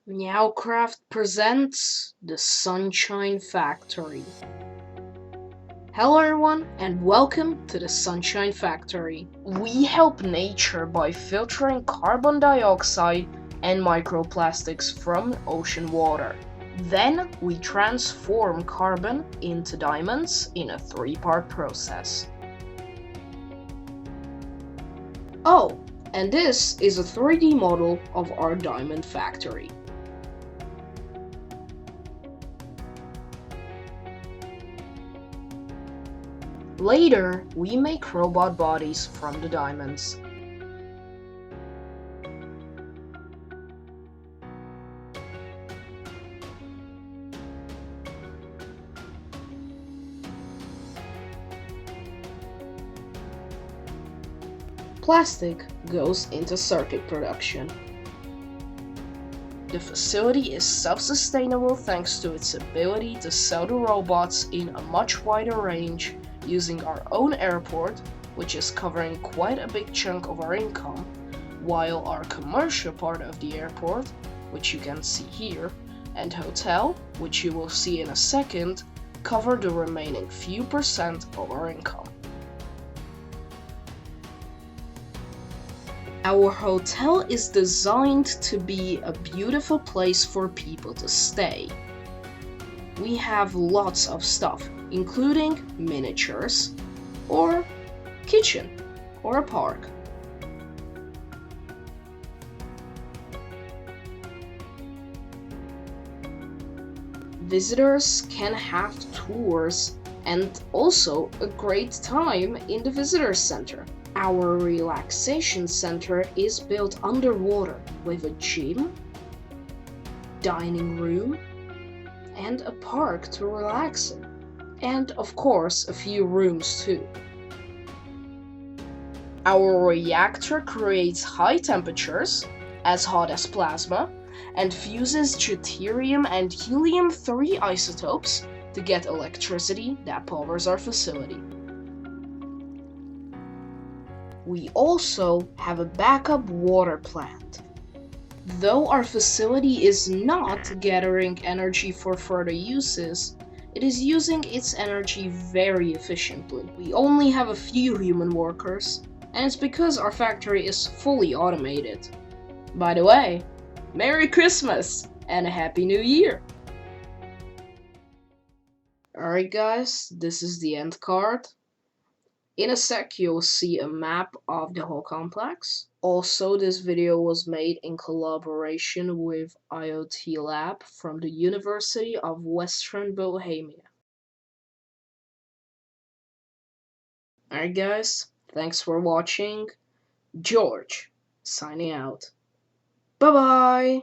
Meowcraft presents The Sunshine Factory. Hello everyone and welcome to the Sunshine Factory. We help nature by filtering carbon dioxide and microplastics from ocean water. Then we transform carbon into diamonds in a 3-part process. Oh, and this is a 3D model of our diamond factory. Later, we make robot bodies from the diamonds. Plastic goes into circuit production. The facility is self-sustainable thanks to its ability to sell the robots in a much wider range using our own airport, which is covering quite a big chunk of our income, while our commercial part of the airport, which you can see here, and hotel, which you will see in a second, cover the remaining few percent of our income. Our hotel is designed to be a beautiful place for people to stay. We have lots of stuff, including miniatures, or kitchen, or a park. Visitors can have tours and also a great time in the visitor center. Our relaxation center is built underwater with a gym, dining room, and a park to relax in. And of course, a few rooms too. Our reactor creates high temperatures, as hot as plasma, and fuses deuterium and helium-3 isotopes to get electricity that powers our facility. We also have a backup water plant. Though our facility is not gathering energy for further uses, it is using its energy very efficiently. We only have a few human workers, and it's because our factory is fully automated. By the way, Merry Christmas and a Happy New Year! Alright guys, this is the end card. In a sec, you'll see a map of the whole complex. Also, this video was made in collaboration with IoT Lab from the University of Western Bohemia. Alright guys, thanks for watching. George, signing out. Bye bye!